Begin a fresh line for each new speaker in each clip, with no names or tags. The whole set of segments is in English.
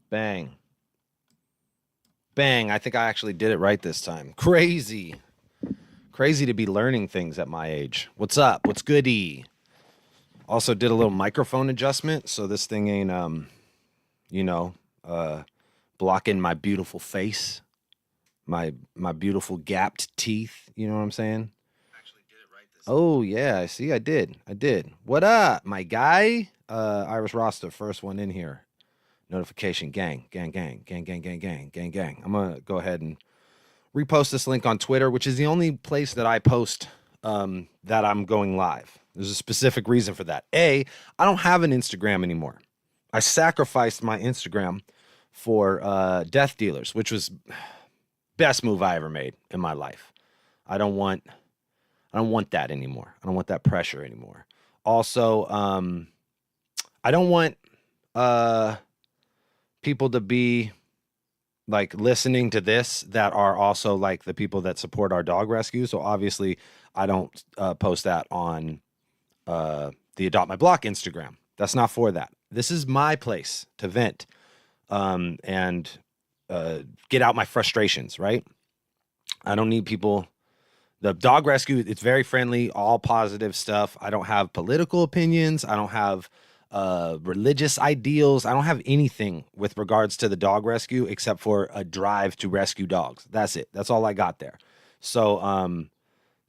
Bang. Bang. I think I actually did it right this time. Crazy. Crazy to be learning things at my age. What's up? What's goody? Also did a little microphone adjustment so this thing ain't you know, blocking my beautiful face, my beautiful gapped teeth, you know what I'm saying? Actually did it right this time. Oh yeah, see I did. What up, my guy? Irish Rasta, first one in here. Notification gang. I'm gonna go ahead and repost this link on Twitter, which is the only place that I post that I'm going live. There's a specific reason for that. I don't have an Instagram anymore. I sacrificed my Instagram for death dealers, which was best move I ever made in my life. I don't want that anymore. I don't want that pressure anymore. Also, I don't want people to be like listening to this that are also like the people that support our dog rescue. So obviously I don't post that on the Adopt My Block Instagram. That's not for that. This is my place to vent and get out my frustrations, right? I don't need people. The dog rescue, it's very friendly, all positive stuff. I don't have political opinions. I don't have religious ideals. I don't have anything with regards to the dog rescue except for a drive to rescue dogs. That's it. That's all I got there. So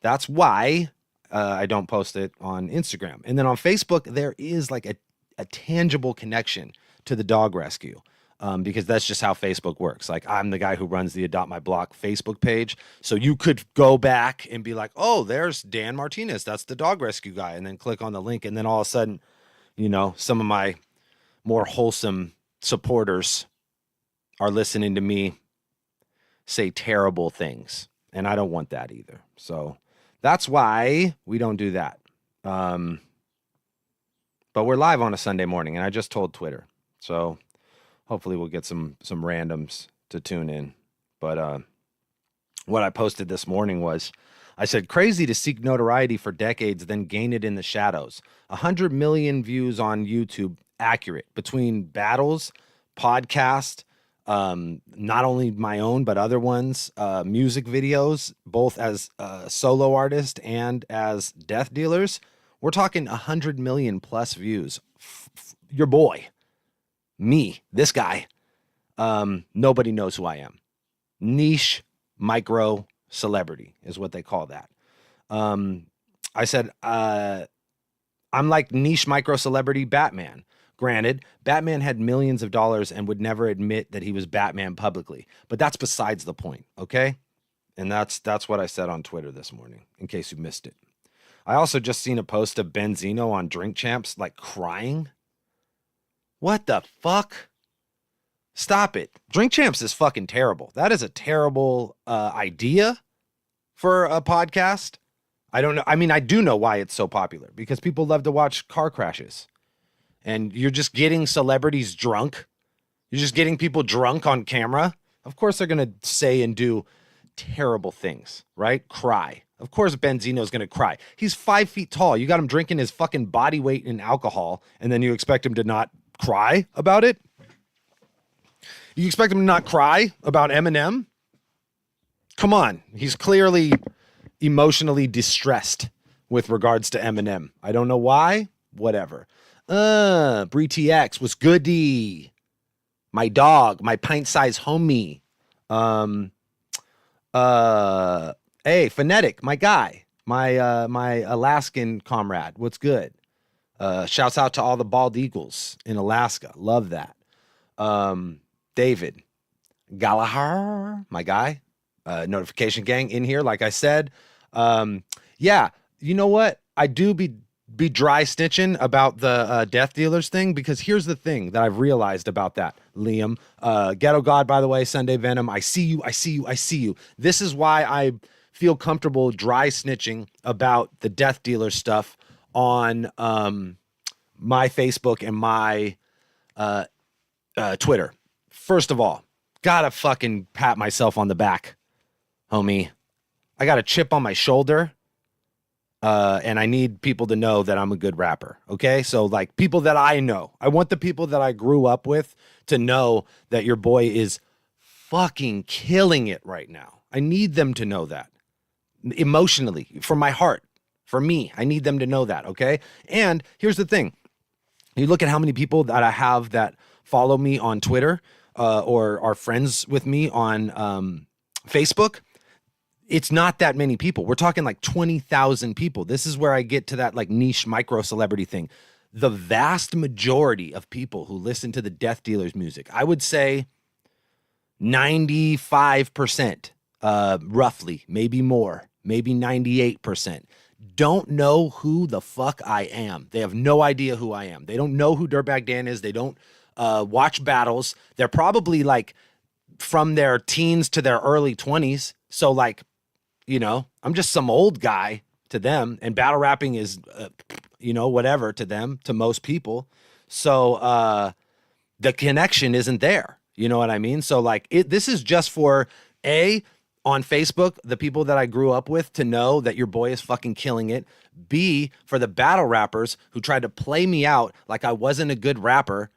that's why I don't post it on Instagram. And then on Facebook, there is like a tangible connection to the dog rescue. Because that's just how Facebook works. Like I'm the guy who runs the Adopt My Block Facebook page. So you could go back and be like, oh, there's Dan Martinez. That's the dog rescue guy. And then click on the link. And then all of a sudden, you know, some of my more wholesome supporters are listening to me say terrible things. And I don't want that either. So that's why we don't do that. But we're live on a Sunday morning and I just told Twitter. So hopefully we'll get some randoms to tune in. But what I posted this morning was, I said, crazy to seek notoriety for decades, then gain it in the shadows. 100 million views on YouTube, accurate. Between battles, podcast, not only my own, but other ones, music videos, both as a solo artist and as death dealers, we're talking 100 million plus views. Your boy. Me, this guy, nobody knows who I am. Niche micro celebrity is what they call that. I said, I'm like niche micro celebrity Batman. Granted, Batman had millions of dollars and would never admit that he was Batman publicly, but that's besides the point. Okay. And that's what I said on Twitter this morning, in case you missed it. I also just seen a post of Benzino on Drink Champs, like crying. What the fuck? Stop it. Drink Champs is fucking terrible. That is a terrible idea for a podcast. I don't know. I mean, I do know why it's so popular, because people love to watch car crashes. And you're just getting celebrities drunk. You're just getting people drunk on camera. Of course they're going to say and do terrible things, right? Cry. Of course Benzino's going to cry. He's 5 feet tall. You got him drinking his fucking body weight in alcohol, and then you expect him to not cry about it? You expect him to not cry about Eminem? Come on. He's clearly emotionally distressed with regards to Eminem. I don't know why. Whatever. Bree TX was goody. My dog, my pint-sized homie. Hey, Phonetic, my guy. My Alaskan comrade. What's good? Shouts out to all the bald eagles in Alaska. Love that. David Gallagher, my guy, notification gang in here. Like I said, yeah, you know what? I do be dry snitching about the death dealers thing, because here's the thing that I've realized about that, Liam. Ghetto God, by the way, Sunday Venom. I see you. This is why I feel comfortable dry snitching about the death dealer stuff on my Facebook and my Twitter. First of all, gotta fucking pat myself on the back, homie. I got a chip on my shoulder. And I need people to know that I'm a good rapper. Okay. So like people that I know, I want the people that I grew up with to know that your boy is fucking killing it right now. I need them to know that emotionally, from my heart, for me. I need them to know that. Okay. And here's the thing. You look at how many people that I have that follow me on Twitter or are friends with me on Facebook. It's not that many people. We're talking like 20,000 people. This is where I get to that like niche micro celebrity thing. The vast majority of people who listen to the Death Dealers music, I would say 95%, roughly, maybe more, maybe 98%, don't know who the fuck I am. They have no idea who I am. They don't know who Dirtbag Dan is. They don't watch battles. They're probably like from their teens to their early 20s. So like, you know, I'm just some old guy to them, and battle rapping is, you know, whatever to them, to most people. So the connection isn't there. You know what I mean? So like this is just for on Facebook, the people that I grew up with to know that your boy is fucking killing it. B, for the battle rappers who tried to play me out like I wasn't a good rapper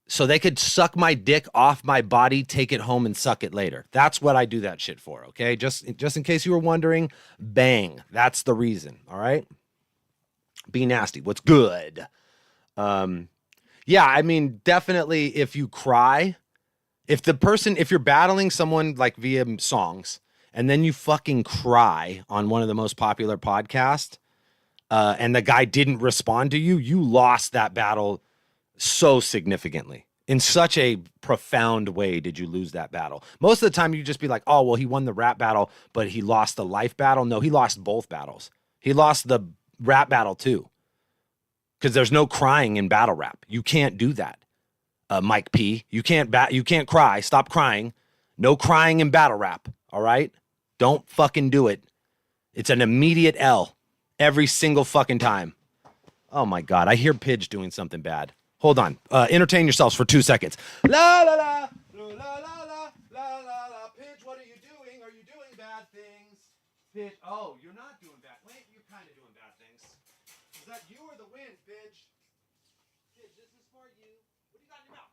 so they could suck my dick off my body, take it home and suck it later. That's what I do that shit for, okay? Just in case you were wondering, bang. That's the reason, all right? Be nasty. What's good? Yeah, I mean, definitely if you cry, if you're battling someone like via songs and then you fucking cry on one of the most popular podcasts and the guy didn't respond to you, you lost that battle so significantly. In such a profound way did you lose that battle. Most of the time you just be like, oh, well, he won the rap battle, but he lost the life battle. No, he lost both battles. He lost the rap battle too. Because there's no crying in battle rap. You can't do that. Mike P. You can't cry. Stop crying. No crying in battle rap. All right? Don't fucking do it. It's an immediate L every single fucking time. Oh my God. I hear Pidge doing something bad. Hold on. Entertain yourselves for 2 seconds. La la la. La la la la la la. Pidge, what are you doing? Are you doing bad things? Pidge. Oh, you're not doing bad. Wait, you're kind of doing bad things. Is that you or the wind, Pidge? Pidge, this is for you. What do you got in your mouth?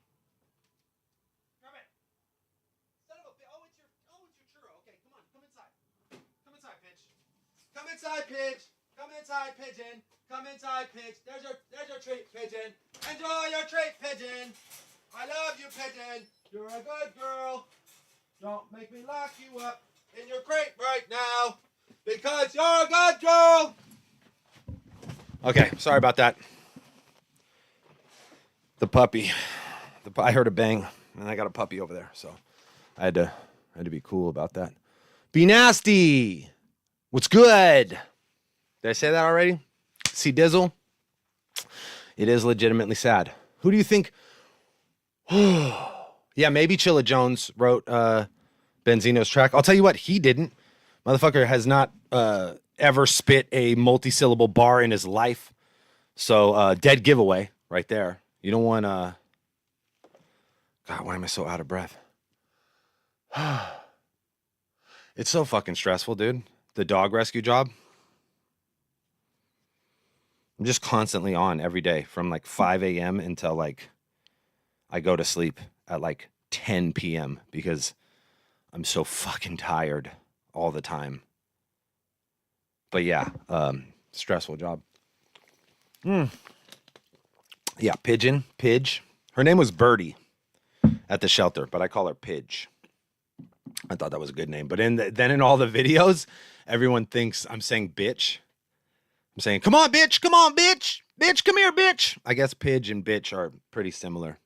Grab it. Son of a bitch. Oh, it's your churro. Okay, come on. Come inside. Come inside, Pidge. Come inside, Pidge. Come inside, Pigeon. Come inside, Pidge. There's your treat, Pigeon. Enjoy your treat, Pigeon. I love you, Pigeon. You're a good girl. Don't make me lock you up in your crate right now because you're a good girl. Okay, sorry about that. The puppy. I heard a bang, and I got a puppy over there, so I had to be cool about that. Be nasty. What's good? Did I say that already? See Dizzle? It is legitimately sad. Who do you think? Yeah, maybe Chilla Jones wrote Benzino's track. I'll tell you what, he didn't. Motherfucker has not ever spit a multi-syllable bar in his life. So dead giveaway right there. You don't want God, why am I so out of breath? It's so fucking stressful, dude. The dog rescue job. I'm just constantly on every day from like 5 a.m. until like I go to sleep at like 10 p.m. because I'm so fucking tired all the time. But yeah, stressful job. Yeah, Pidge. Her name was Birdie at the shelter, but I call her Pidge. I thought that was a good name. But then in all the videos, everyone thinks I'm saying bitch. I'm saying, come on, bitch. Come on, bitch. Bitch, come here, bitch. I guess Pidge and bitch are pretty similar.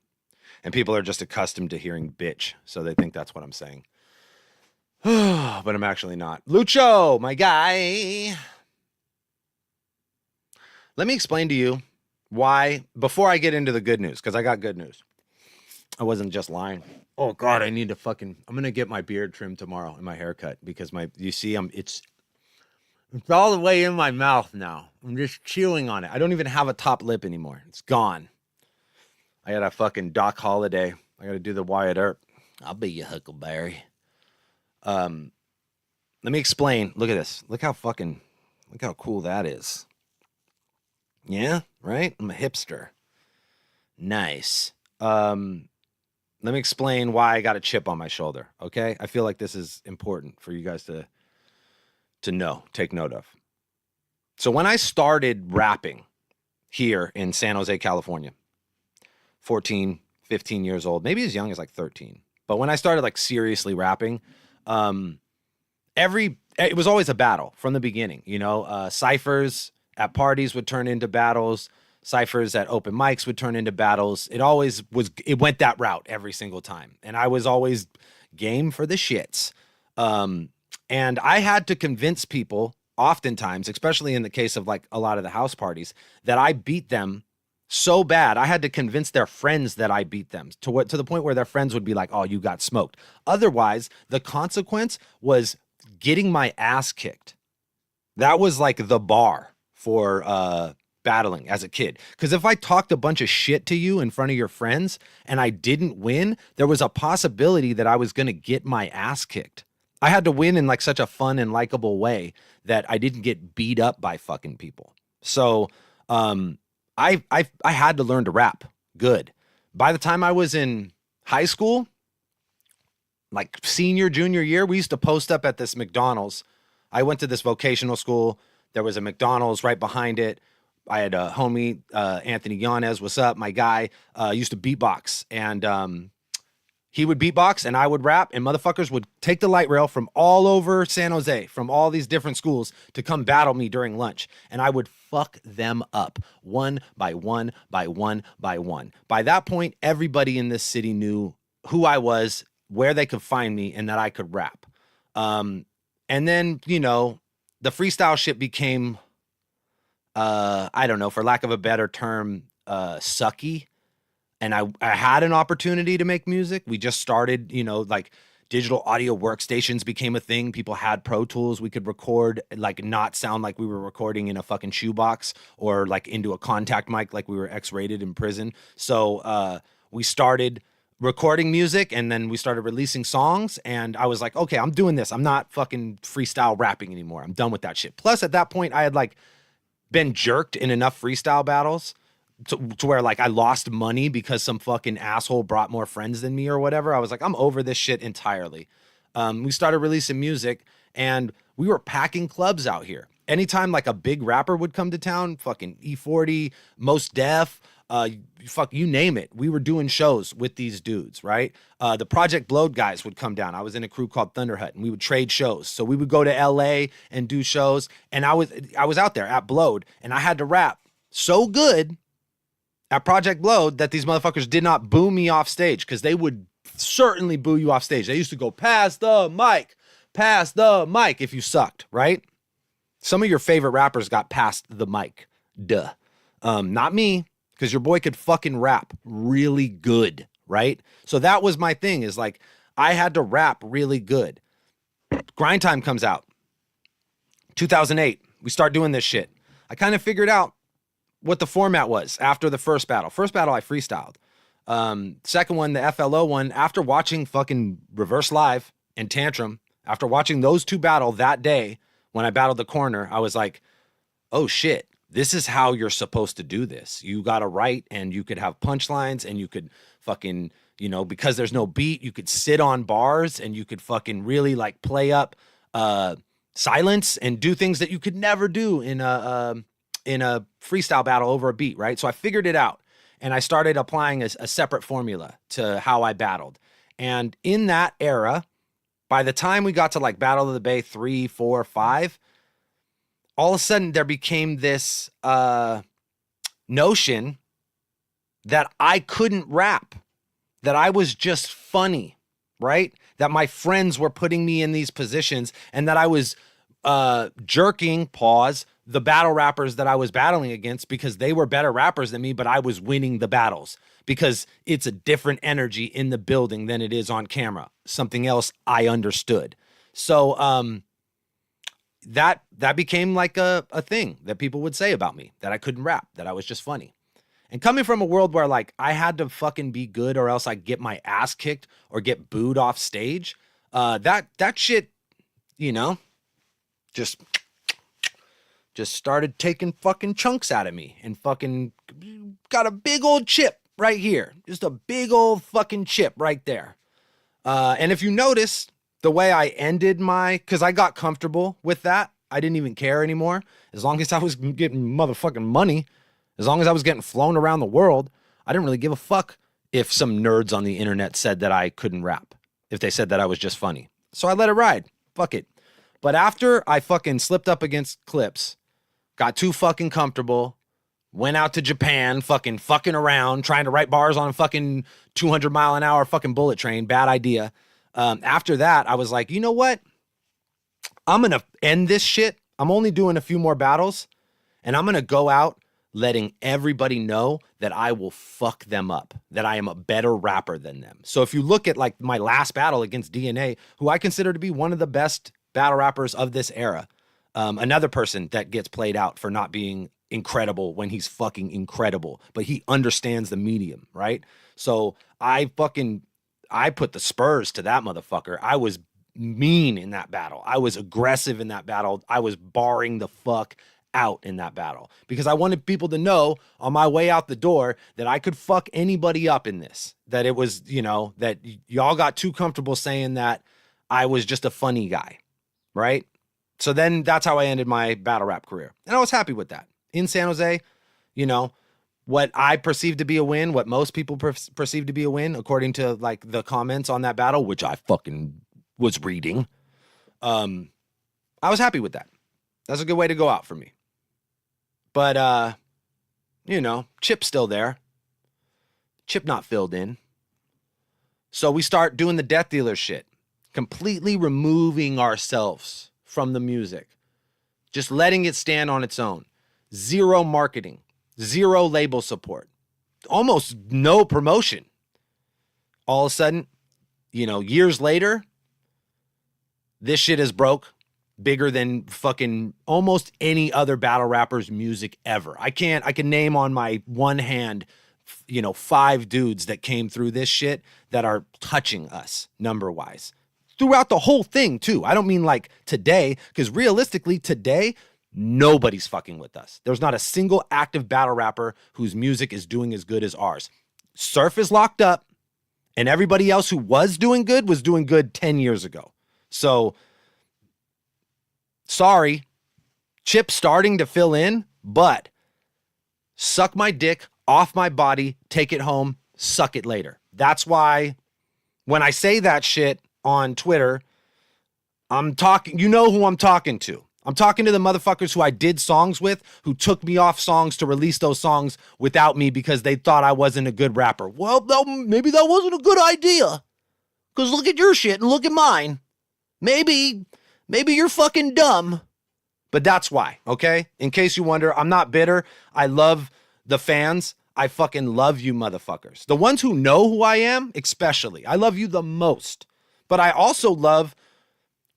And people are just accustomed to hearing bitch, so they think that's what I'm saying. But I'm actually not. Lucho, my guy. Let me explain to you why, before I get into the good news, because I got good news. I wasn't just lying. Oh, God, I need to I'm going to get my beard trimmed tomorrow and my haircut because you see, it's all the way in my mouth now. I'm just chewing on it. I don't even have a top lip anymore. It's gone. I got a fucking Doc Holliday. I got to do the Wyatt Earp. I'll be your Huckleberry. Let me explain. Look at this. Look how Look how cool that is. Yeah, right? I'm a hipster. Nice. Let me explain why I got a chip on my shoulder, okay? I feel like this is important for you guys to know, take note of. So when I started rapping here in San Jose, California, 14, 15 years old, maybe as young as like 13. But when I started like seriously rapping, it was always a battle from the beginning, you know. Ciphers at parties would turn into battles. Ciphers at open mics would turn into battles. It went that route every single time. And I was always game for the shits. And I had to convince people oftentimes, especially in the case of like a lot of the house parties, that I beat them so bad. I had to convince their friends that I beat them to the point where their friends would be like, oh, you got smoked. Otherwise, the consequence was getting my ass kicked. That was like the bar for battling as a kid. Because if I talked a bunch of shit to you in front of your friends and I didn't win, there was a possibility that I was going to get my ass kicked. I had to win in like such a fun and likable way that I didn't get beat up by fucking people. So I had to learn to rap good. By the time I was in high school, like senior, junior year, we used to post up at this McDonald's. I went to this vocational school. There was a McDonald's right behind it. I had a homie, Anthony Yanez, what's up? My guy used to beatbox, and he would beatbox and I would rap, and motherfuckers would take the light rail from all over San Jose, from all these different schools to come battle me during lunch. And I would fuck them up one by one by one by one. By that point, everybody in this city knew who I was, where they could find me, and that I could rap. And then, you know, the freestyle shit became, I don't know, for lack of a better term, sucky. And I had an opportunity to make music. We just started, you know, like digital audio workstations became a thing. People had Pro Tools. We could record, like not sound like we were recording in a fucking shoebox or like into a contact mic like we were X-rated in prison. So we started recording music, and then we started releasing songs. And I was like, okay, I'm doing this. I'm not fucking freestyle rapping anymore. I'm done with that shit. Plus, at that point, I had like been jerked in enough freestyle battles to where like I lost money because some fucking asshole brought more friends than me or whatever. I was like, I'm over this shit entirely. We started releasing music, and we were packing clubs out here. Anytime like a big rapper would come to town, fucking E40, Most Def, fuck, you name it. We were doing shows with these dudes, right? The Project Blowed guys would come down. I was in a crew called Thunderhut, and we would trade shows. So we would go to LA and do shows. And I was out there at Blowed, and I had to rap so good at Project Blowed that these motherfuckers did not boo me off stage, because they would certainly boo you off stage. They used to go, pass the mic if you sucked, right? Some of your favorite rappers got past the mic. Duh. Not me, because your boy could fucking rap really good, right? So that was my thing, is like I had to rap really good. Grind Time comes out. 2008, we start doing this shit. I kind of figured out what the format was after the first battle. First battle, I freestyled. Second one, the FLO one, after watching fucking Reverse Live and Tantrum, after watching those two battle that day when I battled the corner, I was like, oh shit, this is how you're supposed to do this. You got to write, and you could have punchlines, and you could fucking, you know, because there's no beat, you could sit on bars, and you could fucking really like play up silence and do things that you could never do in a freestyle battle over a beat, right? So I figured it out, and I started applying a separate formula to how I battled. And in that era, by the time we got to like Battle of the Bay 3, 4, 5, all of a sudden there became this notion that I couldn't rap, that I was just funny, right? That my friends were putting me in these positions, and that I was jerking, the battle rappers that I was battling against, because they were better rappers than me, but I was winning the battles because it's a different energy in the building than it is on camera. Something else I understood. So that became like a thing that people would say about me, that I couldn't rap, that I was just funny. And coming from a world where like I had to fucking be good or else I'd get my ass kicked or get booed off stage, that shit, you know, just just started taking fucking chunks out of me and fucking got a big old chip right here. Just a big old fucking chip right there. And if you notice the way I ended because I got comfortable with that. I didn't even care anymore. As long as I was getting motherfucking money, as long as I was getting flown around the world, I didn't really give a fuck if some nerds on the internet said that I couldn't rap, if they said that I was just funny. So I let it ride. Fuck it. But after I fucking slipped up against Clips, got too fucking comfortable, went out to Japan, fucking around, trying to write bars on a fucking 200 mile an hour fucking bullet train. Bad idea. After that, I was like, you know what? I'm going to end this shit. I'm only doing a few more battles, and I'm going to go out letting everybody know that I will fuck them up, that I am a better rapper than them. So if you look at like my last battle against DNA, who I consider to be one of the best battle rappers of this era, another person that gets played out for not being incredible when he's fucking incredible, but he understands the medium, right? So I put the spurs to that motherfucker. I was mean in that battle. I was aggressive in that battle. I was barring the fuck out in that battle because I wanted people to know on my way out the door that I could fuck anybody up in this, that it was, that y'all got too comfortable saying that I was just a funny guy, right? So then that's how I ended my battle rap career. And I was happy with that. In San Jose, what I perceived to be a win, what most people perceive to be a win, according to like the comments on that battle, which I fucking was reading, I was happy with that. That's a good way to go out for me. But, Chip's still there. Chip not filled in. So we start doing the Death Dealer shit, completely removing ourselves from the music, just letting it stand on its own. Zero marketing, zero label support, almost no promotion. All of a sudden, years later, this shit is broke, bigger than fucking almost any other battle rapper's music ever. I can name on my one hand, 5 dudes that came through this shit that are touching us number wise throughout the whole thing too. I don't mean like today, because realistically today, nobody's fucking with us. There's not a single active battle rapper whose music is doing as good as ours. Surf is locked up, and everybody else who was doing good 10 years ago. So, sorry, Chip's starting to fill in, but suck my dick off my body, take it home, suck it later. That's why when I say that shit on Twitter, I'm talking, who I'm talking to. I'm talking to the motherfuckers who I did songs with, who took me off songs to release those songs without me because they thought I wasn't a good rapper. Well, maybe that wasn't a good idea. Because look at your shit and look at mine. Maybe you're fucking dumb. But that's why, okay? In case you wonder, I'm not bitter. I love the fans. I fucking love you motherfuckers. The ones who know who I am, especially. I love you the most. But I also love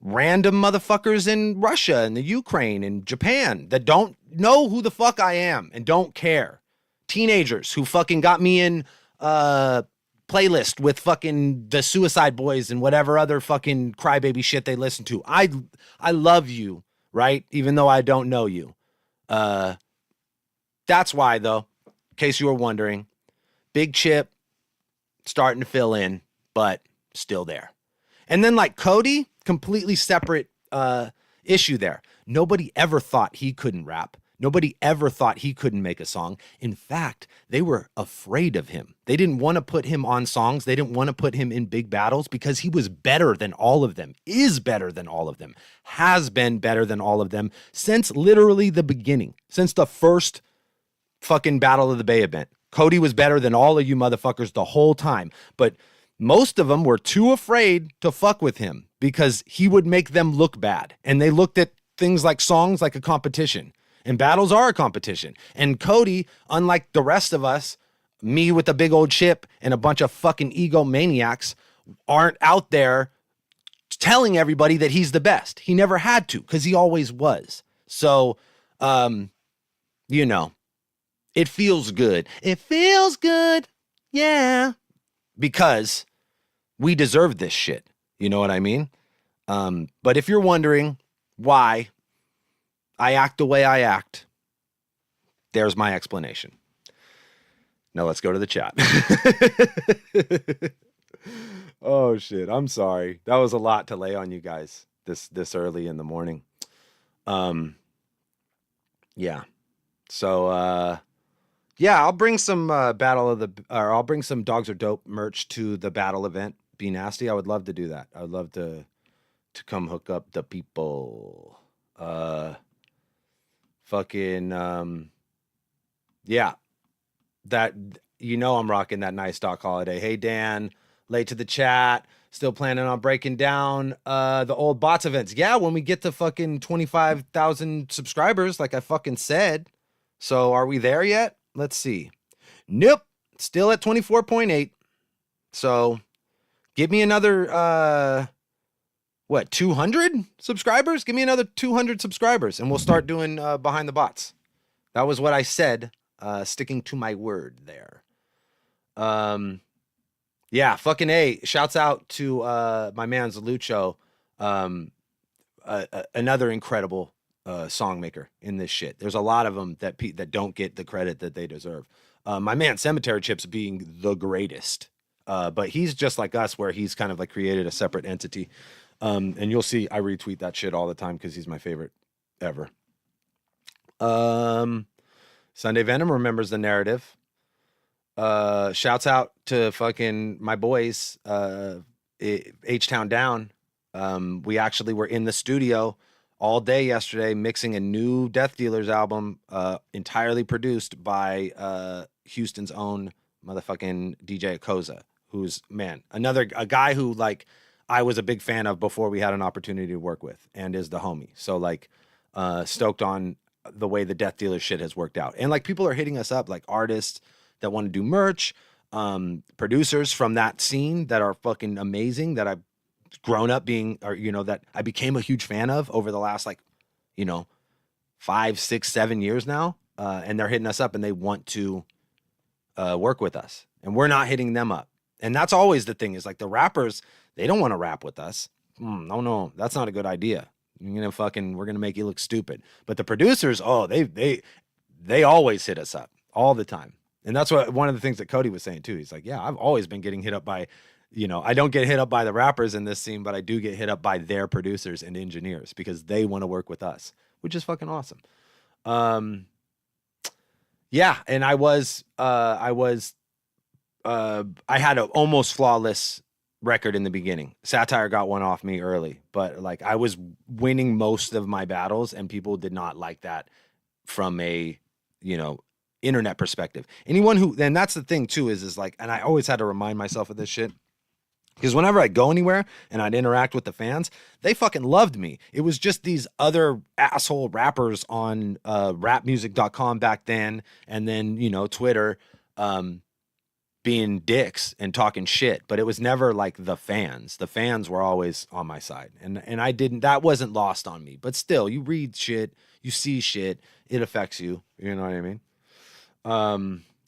random motherfuckers in Russia and the Ukraine and Japan that don't know who the fuck I am and don't care. Teenagers who fucking got me in playlist with fucking the Suicide Boys and whatever other fucking crybaby shit they listen to. I love you, right? Even though I don't know you. That's why, though, in case you were wondering, Big Chip starting to fill in, but still there. And then like Cody, completely separate issue there. Nobody ever thought he couldn't rap. Nobody ever thought he couldn't make a song. In fact, they were afraid of him. They didn't want to put him on songs. They didn't want to put him in big battles because he was better than all of them, is better than all of them, has been better than all of them since literally the beginning, since the first fucking Battle of the Bay event. Cody was better than all of you motherfuckers the whole time. But most of them were too afraid to fuck with him because he would make them look bad. And they looked at things like songs like a competition. And battles are a competition. And Cody, unlike the rest of us, me with a big old chip and a bunch of fucking egomaniacs, aren't out there telling everybody that he's the best. He never had to because he always was. So, it feels good. It feels good. Yeah. Because we deserve this shit. You know what I mean? But if you're wondering why I act the way I act. There's my explanation. Now let's go to the chat. Oh shit, I'm sorry. That was a lot to lay on you guys this early in the morning. Um yeah. So yeah, I'll bring some I'll bring some Dogs Are Dope merch to the battle event. Be nasty. I would love to do that. I would love to come hook up the people. Fucking yeah. That I'm rocking that nice Doc Holiday. Hey Dan, late to the chat. Still planning on breaking down the old bots events. Yeah, when we get to fucking 25,000 subscribers, like I fucking said. So are we there yet? Let's see. Nope. Still at 24.8. So give me another 200 subscribers? Give me another 200 subscribers and we'll start doing behind the bots. That was what I said. Sticking to my word there. Yeah, fucking A. Shouts out to my man Zalucho, another incredible song maker in this shit. There's a lot of them that don't get the credit that they deserve. My man Cemetery Chips being the greatest, but he's just like us, where he's kind of like created a separate entity. And you'll see I retweet that shit all the time because he's my favorite ever. Sunday Venom remembers the narrative. Shouts out to fucking my boys, H-Town Down. We actually were in the studio all day yesterday mixing a new Death Dealers album, entirely produced by Houston's own motherfucking DJ Akoza, who's, man, a guy who, like, I was a big fan of before we had an opportunity to work with, and is the homie. So, like, stoked on the way the Death Dealer shit has worked out. And, like, people are hitting us up, like artists that want to do merch, producers from that scene that are fucking amazing, that I've grown up being, or, that I became a huge fan of over the last, 5, 6, 7 years now. And they're hitting us up and they want to work with us, and we're not hitting them up. And that's always the thing, is like the rappers, they don't want to rap with us. No, that's not a good idea. We're going to make you look stupid. But the producers, they always hit us up all the time. And that's one of the things that Cody was saying too. He's like, yeah, I've always been getting hit up by, I don't get hit up by the rappers in this scene, but I do get hit up by their producers and engineers because they want to work with us, which is fucking awesome. Yeah. And I had an almost flawless record in the beginning. Satire got one off me early, but like I was winning most of my battles and people did not like that from a, internet perspective. And that's the thing too, is like, and I always had to remind myself of this shit, because whenever I'd go anywhere and I'd interact with the fans, they fucking loved me. It was just these other asshole rappers on rapmusic.com back then, and then, Twitter, being dicks and talking shit, but it was never like the fans. The fans were always on my side, and that wasn't lost on me. But still, you read shit, you see shit, it affects you. You know what I mean?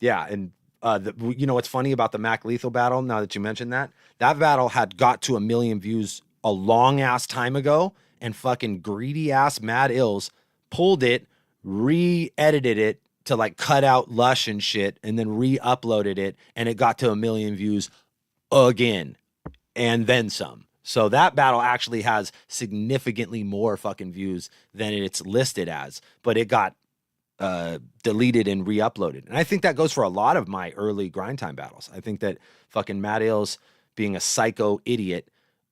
Yeah, and what's funny about the Mac Lethal battle, now that you mentioned that battle had got to 1 million views a long ass time ago, and fucking greedy ass Mad Ills pulled it, re-edited it to like cut out Lush and shit, and then re-uploaded it, and it got to 1 million views again, and then some. So that battle actually has significantly more fucking views than it's listed as, but it got deleted and re-uploaded. And I think that goes for a lot of my early grind time battles. I think that fucking Matt Ills, being a psycho idiot,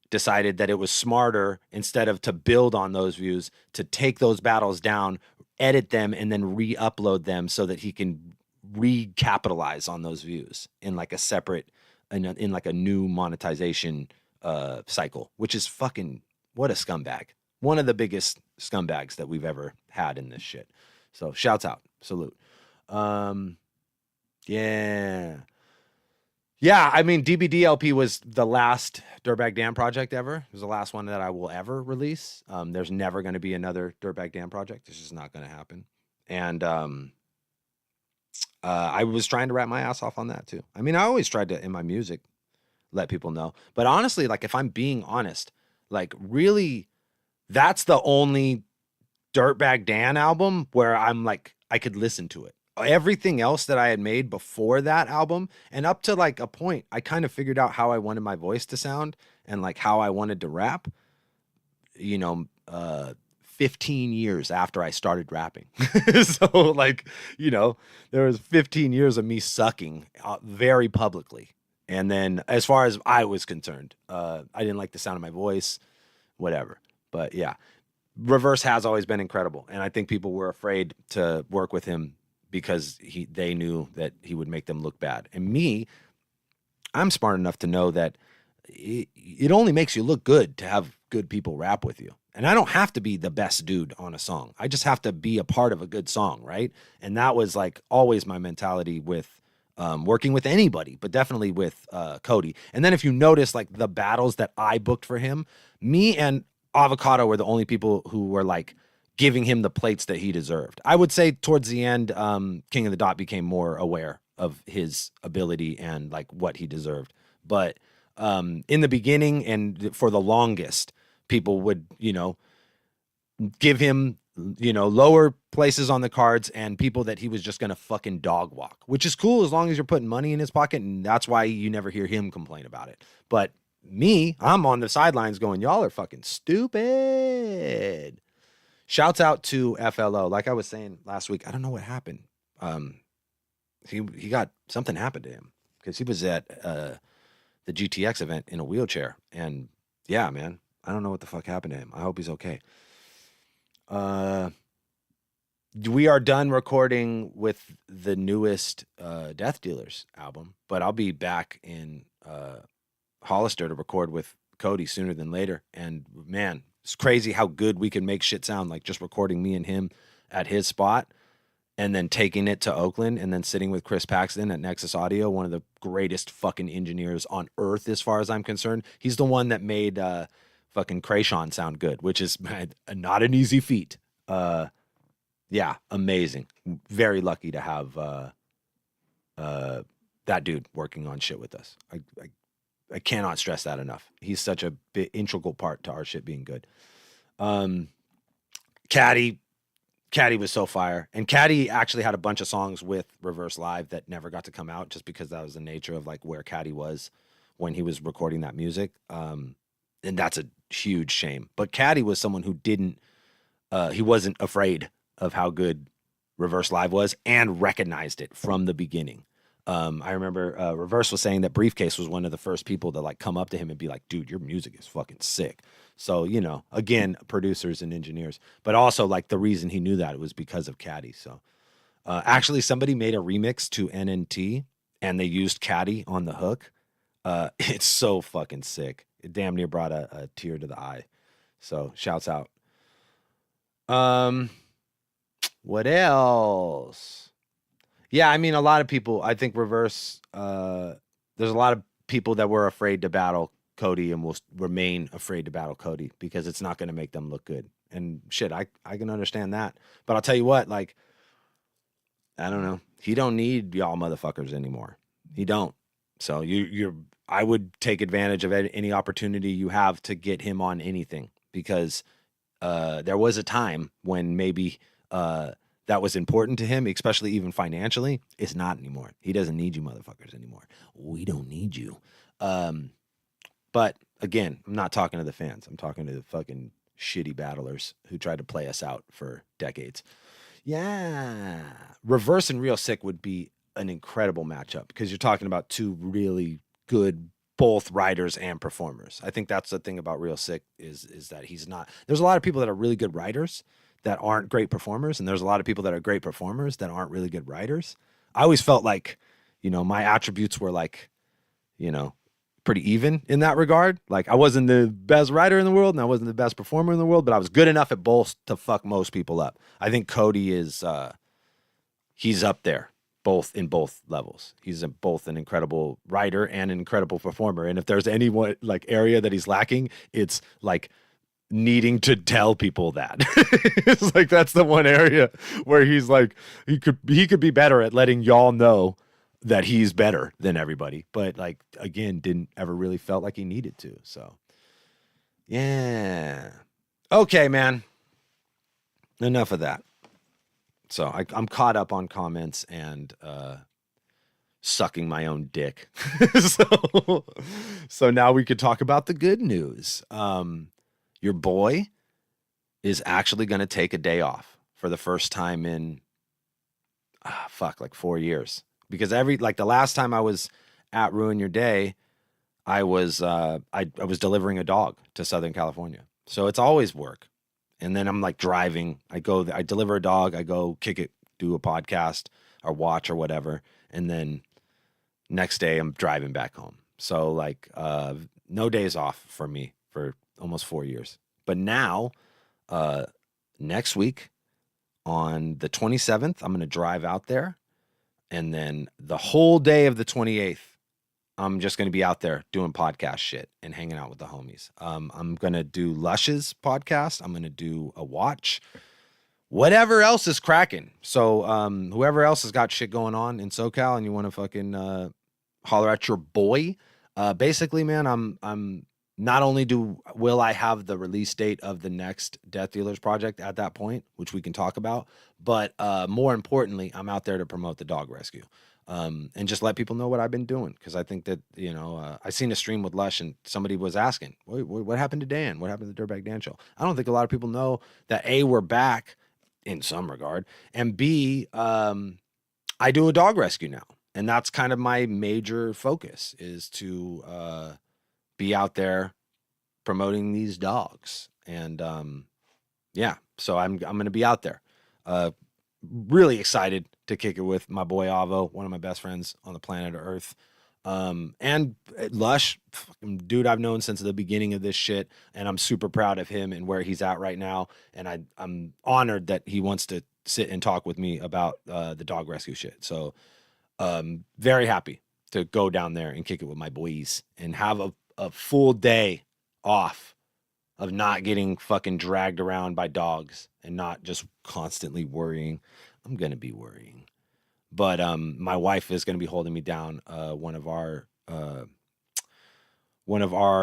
decided that it was smarter, instead of to build on those views, to take those battles down, edit them, and then re-upload them so that he can recapitalize on those views in like a separate, in like a new monetization cycle, which is fucking, what a scumbag. One of the biggest scumbags that we've ever had in this shit. So shouts out, salute. Yeah. I mean, DBD LP was the last Dirtbag Dan project ever. It was the last one that I will ever release. There's never going to be another Dirtbag Dan project. It's just not going to happen. And I was trying to wrap my ass off on that too. I mean, I always tried to, in my music, let people know. But honestly, like, if I'm being honest, like, really, that's the only Dirtbag Dan album where I'm like, I could listen to it. Everything else that I had made before that album, and up to like a point, I kind of figured out how I wanted my voice to sound and like how I wanted to rap, you know, 15 years after I started rapping. So like, there was 15 years of me sucking very publicly. And then as far as I was concerned, I didn't like the sound of my voice, whatever. But yeah, Reverse has always been incredible, and I think people were afraid to work with him because they knew that he would make them look bad. And me, I'm smart enough to know that it only makes you look good to have good people rap with you. And I don't have to be the best dude on a song. I just have to be a part of a good song, right? And that was like always my mentality with working with anybody, but definitely with Cody. And then if you notice, like the battles that I booked for him, me and Avocado were the only people who were like giving him the plates that he deserved. I would say towards the end, King of the Dot became more aware of his ability and like what he deserved. But in the beginning and for the longest, people would, give him, lower places on the cards and people that he was just going to fucking dog walk, which is cool as long as you're putting money in his pocket. And that's why you never hear him complain about it. But me, I'm on the sidelines going, y'all are fucking stupid. Shouts out to FLO. Like I was saying last week, I don't know what happened. He got something happened to him because he was at the GTX event in a wheelchair. And yeah, man, I don't know what the fuck happened to him. I hope he's okay. We are done recording with the newest Death Dealers album, but I'll be back in Hollister to record with Cody sooner than later. And man, it's crazy how good we can make shit sound, like just recording me and him at his spot and then taking it to Oakland and then sitting with Chris Paxton at Nexus Audio, one of the greatest fucking engineers on earth as far as I'm concerned. He's the one that made fucking Krayshawn sound good, which is not an easy feat. Yeah, amazing. Very lucky to have that dude working on shit with us. I cannot stress that enough. He's such a integral part to our shit being good. Caddy was so fire. And Caddy actually had a bunch of songs with Reverse Live that never got to come out just because that was the nature of like where Caddy was when he was recording that music. And that's a huge shame. But Caddy was someone who he wasn't afraid of how good Reverse Live was and recognized it from the beginning. I remember Reverse was saying that Briefcase was one of the first people to like come up to him and be like, dude, your music is fucking sick. So, again, producers and engineers, but also like the reason he knew that it was because of Caddy. So actually somebody made a remix to NNT and they used Caddy on the hook. It's so fucking sick. It damn near brought a tear to the eye. So shouts out. What else? Yeah, I mean, a lot of people, I think Reverse, there's a lot of people that were afraid to battle Cody and will remain afraid to battle Cody because it's not going to make them look good. And shit, I can understand that. But I'll tell you what, like, I don't know. He don't need y'all motherfuckers anymore. He don't. So I would take advantage of any opportunity you have to get him on anything because there was a time when maybe that was important to him, especially even financially. It's not anymore. He doesn't need you motherfuckers anymore. We don't need you. But again, I'm not talking to the fans. I'm talking to the fucking shitty battlers who tried to play us out for decades. Yeah. Reverse and Real Sick would be an incredible matchup because you're talking about two really good both writers and performers. I think that's the thing about Real Sick is that he's not. There's a lot of people that are really good writers that aren't great performers, and there's a lot of people that are great performers that aren't really good writers. I always felt like, my attributes were like, pretty even in that regard. Like I wasn't the best writer in the world and I wasn't the best performer in the world, but I was good enough at both to fuck most people up. I think Cody is he's up there in both levels. He's both an incredible writer and an incredible performer. And if there's any one like area that he's lacking, it's like needing to tell people that. It's like that's the one area where he's like he could be better at letting y'all know that he's better than everybody, but like again didn't ever really felt like he needed to. So yeah, okay, man, enough of that. So I'm caught up on comments and sucking my own dick. so so now we could talk about the good news. Your boy is actually going to take a day off for the first time in like 4 years. Because the last time I was at Ruin Your Day, I was I was delivering a dog to Southern California. So it's always work. And then I'm like driving. I deliver a dog, I go kick it, do a podcast or watch or whatever, and then next day I'm driving back home. So like no days off for me for almost 4 years. But now next week on the 27th, I'm going to drive out there, and then the whole day of the 28th I'm just going to be out there doing podcast shit and hanging out with the homies. I'm going to do Lush's podcast. I'm going to do a watch, whatever else is cracking. So whoever else has got shit going on in SoCal and you want to fucking holler at your boy. Basically, man, I'm not only will I have the release date of the next Death Dealers project at that point, which we can talk about, but more importantly, I'm out there to promote the dog rescue. And just let people know what I've been doing. Cause I think that, I seen a stream with Lush and somebody was asking, what happened to Dan? What happened to the Dirtbag Dan show? I don't think a lot of people know that A, we're back in some regard, and B, I do a dog rescue now. And that's kind of my major focus, is to be out there promoting these dogs. And yeah, so I'm going to be out there. Really excited to kick it with my boy Avo, one of my best friends on the planet Earth. And Lush, dude I've known since the beginning of this shit, and I'm super proud of him and where he's at right now. And I'm honored that he wants to sit and talk with me about the dog rescue shit. So very happy to go down there and kick it with my boys and have a full day off of not getting fucking dragged around by dogs and not just constantly worrying. I'm going to be worrying. But my wife is going to be holding me down. One of our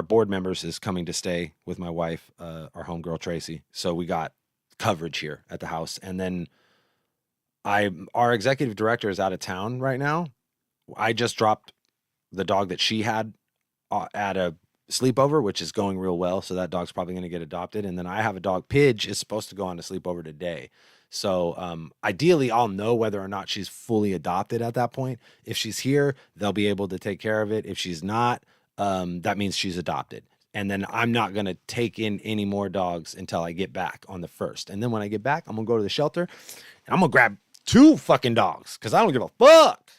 board members is coming to stay with my wife, our homegirl Tracy. So we got coverage here at the house. And then our executive director is out of town right now. I just dropped the dog that she had at a sleepover, which is going real well. So that dog's probably going to get adopted. And then I have a dog, Pidge, is supposed to go on a sleepover today. So ideally, I'll know whether or not she's fully adopted at that point. If she's here, they'll be able to take care of it. If she's not, that means she's adopted. And then I'm not going to take in any more dogs until I get back on the 1st. And then when I get back, I'm going to go to the shelter and I'm going to grab 2 fucking dogs because I don't give a fuck.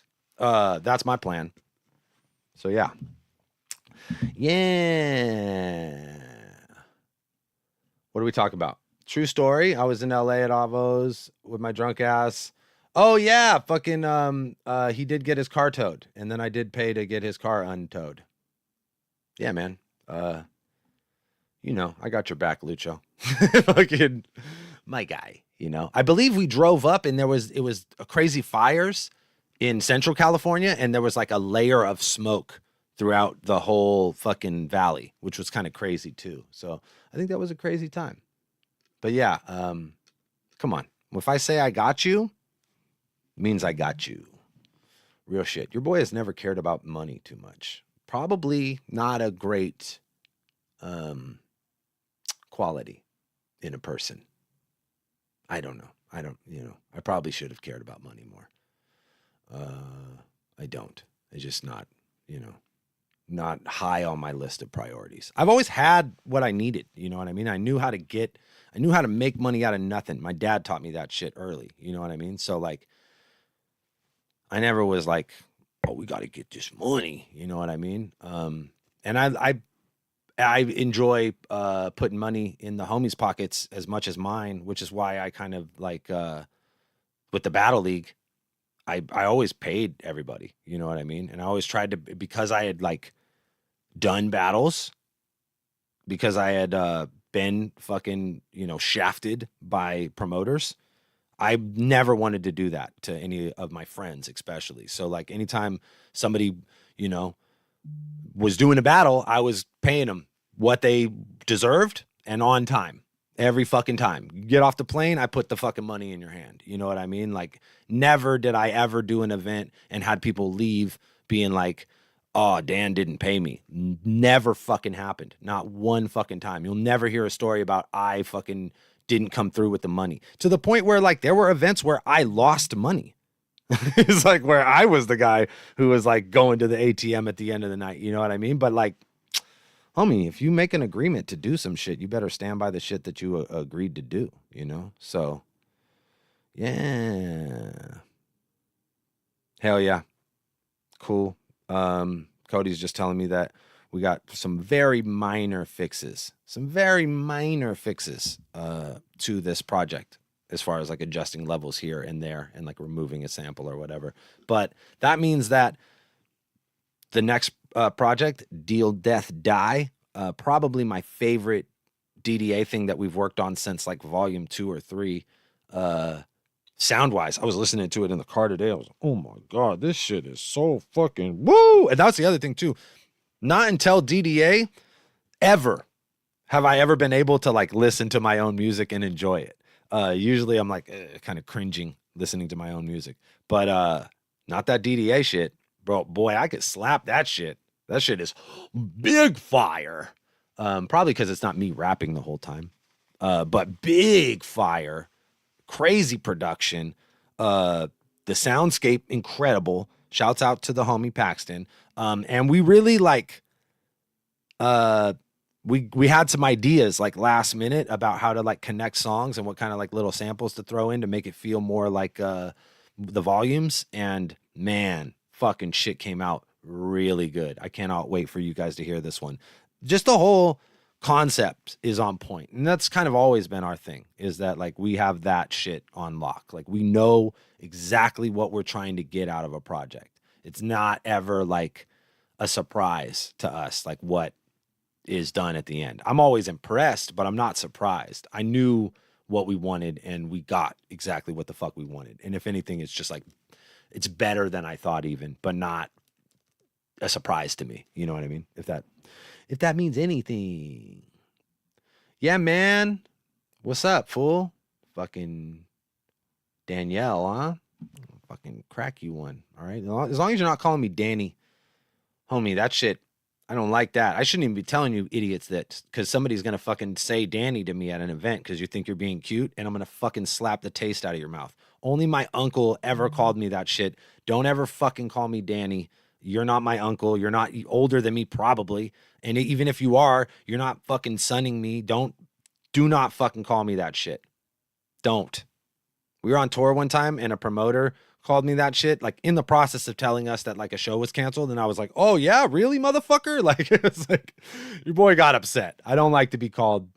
That's my plan. So yeah. Yeah. What do we talk about? True story. I was in LA at Avo's with my drunk ass. Oh yeah, fucking he did get his car towed, and then I did pay to get his car untowed. Yeah, man. I got your back, Lucho. Fucking my guy, I believe we drove up and it was a crazy fires in Central California, and there was like a layer of smoke throughout the whole fucking valley, which was kind of crazy too. So I think that was a crazy time. But yeah, come on. If I say I got you, it means I got you. Real shit. Your boy has never cared about money too much. Probably not a great quality in a person. I don't know. I probably should have cared about money more. I don't. It's just not high on my list of priorities. I've always had what I needed. You know what I mean? I knew how to make money out of nothing. My dad taught me that shit early. You know what I mean? So like, I never was like, oh, we got to get this money. You know what I mean? And I enjoy putting money in the homies' pockets as much as mine, which is why I kind of like with the Battle League, I always paid everybody. You know what I mean? And I always tried to, because I had like done battles, because I had been fucking, shafted by promoters. I never wanted to do that to any of my friends, especially. So like anytime somebody, was doing a battle, I was paying them what they deserved and on time. Every fucking time. You get off the plane, I put the fucking money in your hand. You know what I mean? Like, never did I ever do an event and had people leave being like, oh, Dan didn't pay me. Never fucking happened. Not one fucking time. You'll never hear a story about I fucking didn't come through with the money. To the point where, like, there were events where I lost money. It's like where I was the guy who was like going to the ATM at the end of the night. You know what I mean? But like, homie, if you make an agreement to do some shit, you better stand by the shit that you agreed to do, you know? So, yeah. Hell yeah. Cool. Cody's just telling me that we got some very minor fixes, to this project as far as like adjusting levels here and there and like removing a sample or whatever. But that means that the next project, Deal Death Die, probably my favorite DDA thing that we've worked on since like volume 2 or 3. Sound wise, I was listening to it in the car today. I was like, oh my God, this shit is so fucking woo. And that's the other thing too. Not until DDA ever have I ever been able to like listen to my own music and enjoy it. Usually I'm like kind of cringing listening to my own music, but not that DDA shit, bro. Boy, I could slap that shit. That shit is big fire. Probably because it's not me rapping the whole time, but big fire, crazy production. The soundscape incredible. Shouts out to the homie Paxton. And we really like. We had some ideas like last minute about how to like connect songs and what kind of like little samples to throw in to make it feel more like the volumes. And man, fucking shit came out really good. I cannot wait for you guys to hear this one. Just the whole concept is on point. And that's kind of always been our thing, is that like we have that shit on lock. Like we know exactly what we're trying to get out of a project. It's not ever like a surprise to us, like what is done at the end. I'm always impressed, but I'm not surprised. I knew what we wanted and we got exactly what the fuck we wanted. And if anything, it's just like, it's better than I thought even, but not a surprise to me. You know what I mean? If that means anything. Yeah, man. What's up, fool? Fucking Danielle, huh? Fucking crack you one. All right. As long as you're not calling me Danny, homie, that shit, I don't like that. I shouldn't even be telling you idiots that, because somebody's going to fucking say Danny to me at an event because you think you're being cute, and I'm going to fucking slap the taste out of your mouth. Only my uncle ever called me that shit. Don't ever fucking call me Danny. You're not my uncle. You're not older than me, probably. And even if you are, you're not fucking sunning me. Do not fucking call me that shit. Don't. We were on tour one time and a promoter called me that shit, like in the process of telling us that like a show was canceled. And I was like, oh yeah, really, motherfucker? Like, it's like your boy got upset. I don't like to be called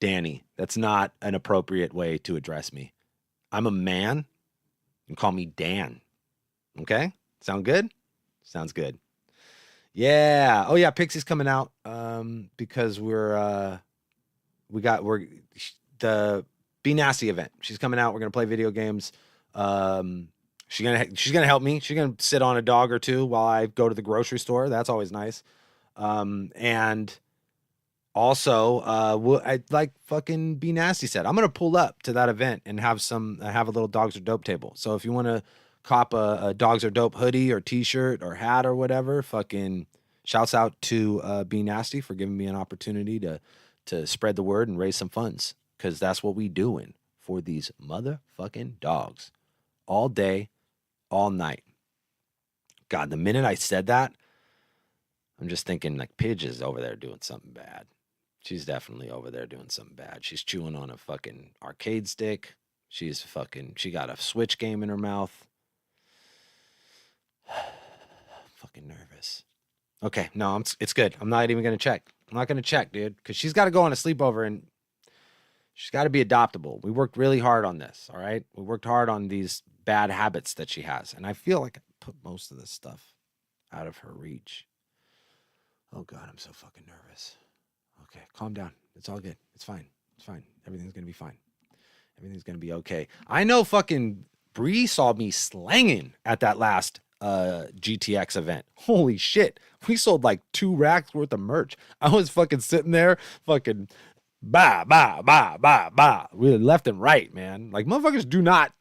Danny. That's not an appropriate way to address me. I'm a man. You can call me Dan. Okay? Sound good? Sounds good. Yeah. Oh yeah, Pixie's coming out because we're the Be Nasty event. She's coming out. We're gonna play video games. She's gonna help me. She's gonna sit on a dog or two while I go to the grocery store. That's always nice. And also, I like fucking Be Nasty said, I'm gonna pull up to that event and have a little Dogs Are Dope table. So if you want to cop a Dogs Are Dope hoodie or t-shirt or hat or whatever, fucking shouts out to Be Nasty for giving me an opportunity to spread the word and raise some funds, because that's what we doing for these motherfucking dogs all day, all night. God, the minute I said that, I'm just thinking like Pidge is over there doing something bad. She's definitely over there doing something bad. She's chewing on a fucking arcade stick. She got a Switch game in her mouth. Fucking nervous. Okay, no, it's good. I'm not even going to check. I'm not going to check, dude, because she's got to go on a sleepover and she's got to be adoptable. We worked really hard on this, all right? We worked hard on these bad habits that she has, and I feel like I put most of this stuff out of her reach. Oh, God, I'm so fucking nervous. Okay, calm down. It's all good. It's fine. It's fine. Everything's going to be fine. Everything's going to be okay. I know fucking Bree saw me slanging at that last GTX event. Holy shit. We sold like 2 racks worth of merch. I was fucking sitting there fucking Bah, bah, bah, bah, bah. We're left and right, man. Like, motherfuckers do not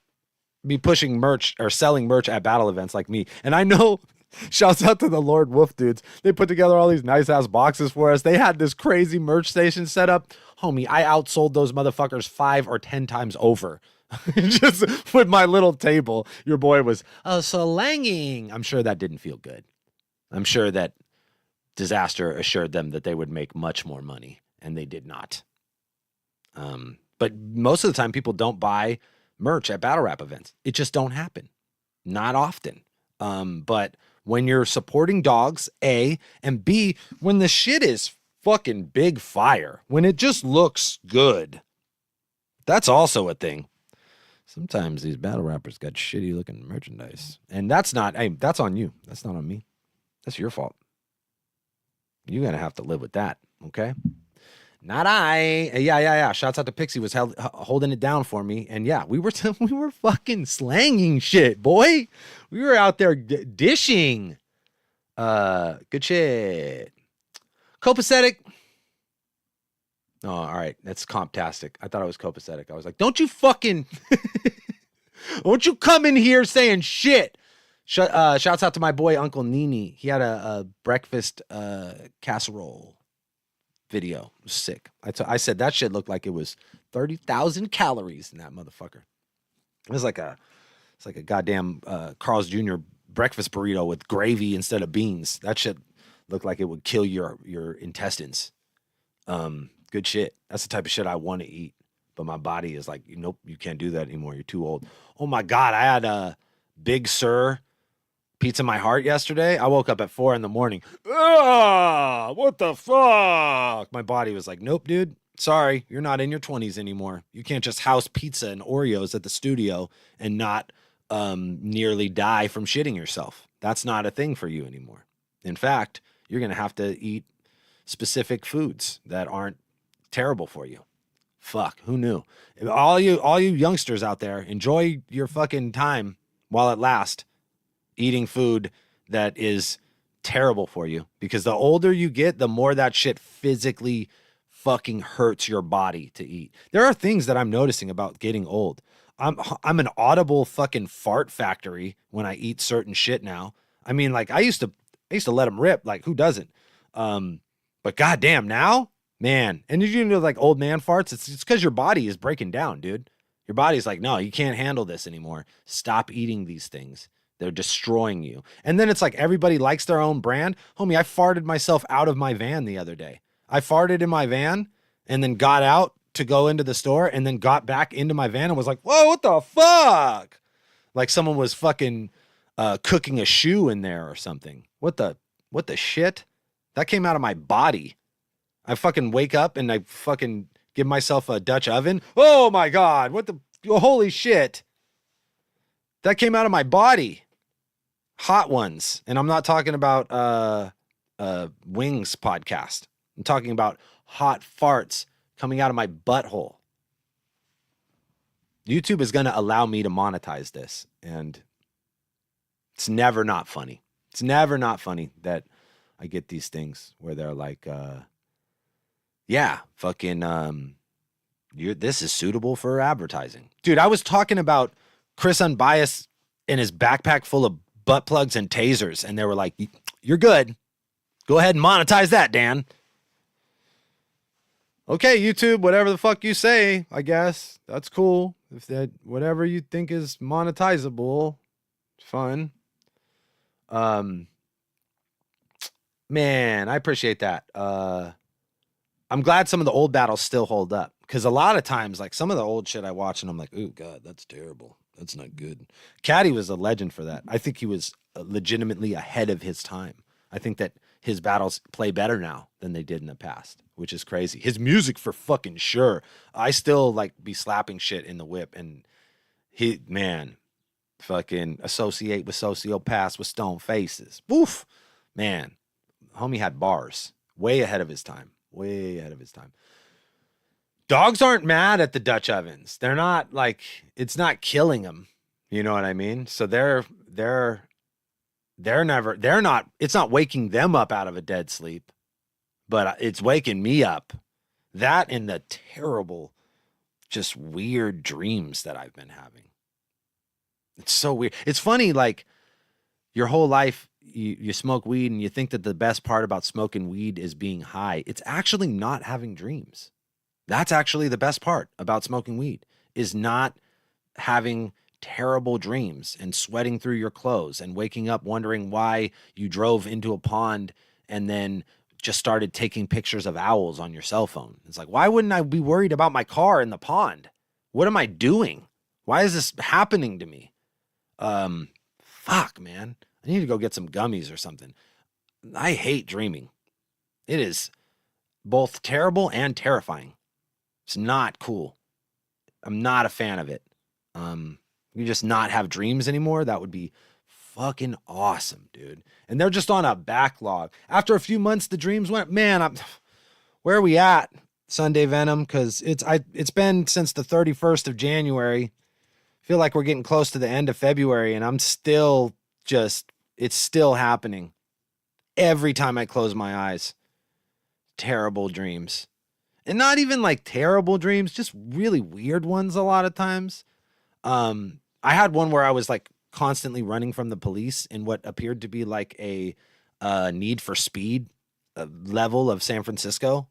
be pushing merch or selling merch at battle events like me. And I know, shouts out to the Lord Wolf dudes. They put together all these nice ass boxes for us. They had this crazy merch station set up. Homie, I outsold those motherfuckers 5 or 10 times over. Just with my little table. Your boy was slanging. I'm sure that didn't feel good. I'm sure that disaster assured them that they would make much more money, and they did not. But most of the time, people don't buy merch at battle rap events. It just don't happen. Not often. But when you're supporting dogs, A, and B, when the shit is fucking big fire, when it just looks good, that's also a thing. Sometimes these battle rappers got shitty looking merchandise. And that's not, hey, that's on you. That's not on me. That's your fault. You're going to have to live with that. Okay. Not I. Yeah. Shouts out to Pixie was holding it down for me. And yeah, we were fucking slanging shit, boy. We were out there dishing. Good shit. Copacetic. Oh, all right. That's comptastic. I thought it was copacetic. I was like, don't you come in here saying shit. Shouts out to my boy, Uncle Nini. He had a breakfast casserole video. It was sick. I said that shit looked like it was 30,000 calories in that motherfucker. It's like a goddamn Carl's Jr. breakfast burrito with gravy instead of beans. That shit looked like it would kill your intestines. Good shit. That's the type of shit I want to eat. But my body is like, nope, you can't do that anymore. You're too old. Oh my God. I had a Big Sur pizza in my heart yesterday. I woke up at 4 a.m. What the fuck? My body was like, nope, dude. Sorry, you're not in your 20s anymore. You can't just house pizza and Oreos at the studio and not nearly die from shitting yourself. That's not a thing for you anymore. In fact, you're going to have to eat specific foods that aren't terrible for you. Fuck, who knew? All you youngsters out there, enjoy your fucking time while it lasts, eating food that is terrible for you, because the older you get, the more that shit physically fucking hurts your body to eat. There are things that I'm noticing about getting old. I'm an audible fucking fart factory when I eat certain shit now. I mean, like I used to let them rip, like who doesn't? But goddamn now, man. And did you know like old man farts? It's because your body is breaking down, dude. Your body's like, no, you can't handle this anymore. Stop eating these things. They're destroying you. And then it's like everybody likes their own brand. Homie, I farted myself out of my van the other day. I farted in my van and then got out to go into the store and then got back into my van and was like, whoa, what the fuck? Like someone was fucking cooking a shoe in there or something. What the shit? That came out of my body. I fucking wake up and I fucking give myself a Dutch oven. Oh my God. Holy shit. That came out of my body. Hot ones. And I'm not talking about Wings podcast. I'm talking about hot farts coming out of my butthole. YouTube is going to allow me to monetize this. And it's never not funny. It's never not funny that I get these things where they're like, this is suitable for advertising. Dude, I was talking about Chris Unbiased in his backpack full of butt plugs and tasers. And they were like, you're good. Go ahead and monetize that, Dan. Okay, YouTube, whatever the fuck you say, I guess. That's cool. If that, whatever you think is monetizable, it's fun. Man, I appreciate that. I'm glad some of the old battles still hold up. Because a lot of times, like some of the old shit I watch and I'm like, oh God, that's terrible. That's not good. Caddy was a legend for that. I think he was legitimately ahead of his time. I think that his battles play better now than they did in the past, which is crazy. His music for fucking sure. I still like be slapping shit in the whip and fucking associate with sociopaths with stone faces. Woof, man. Homie had bars way ahead of his time. Way ahead of his time. Dogs aren't mad at the Dutch ovens. They're not like, it's not killing them. You know what I mean? So it's not waking them up out of a dead sleep, but it's waking me up. That and the terrible, just weird dreams that I've been having. It's so weird. It's funny, like your whole life you smoke weed and you think that the best part about smoking weed is being high. It's actually not having dreams. That's actually the best part about smoking weed is not having terrible dreams and sweating through your clothes and waking up wondering why you drove into a pond and then just started taking pictures of owls on your cell phone. It's like, why wouldn't I be worried about my car in the pond? What am I doing? Why is this happening to me? Fuck, man. I need to go get some gummies or something. I hate dreaming. It is both terrible and terrifying. It's not cool. I'm not a fan of it. You just not have dreams anymore. That would be fucking awesome, dude. And they're just on a backlog. After a few months, the dreams went, man, where are we at, Sunday Venom? Because it's been since the 31st of January. I feel like we're getting close to the end of February, and I'm still it's still happening. Every time I close my eyes, terrible dreams. And not even like terrible dreams, just really weird ones a lot of times. I had one where I was like constantly running from the police in what appeared to be like a Need for Speed level of San Francisco,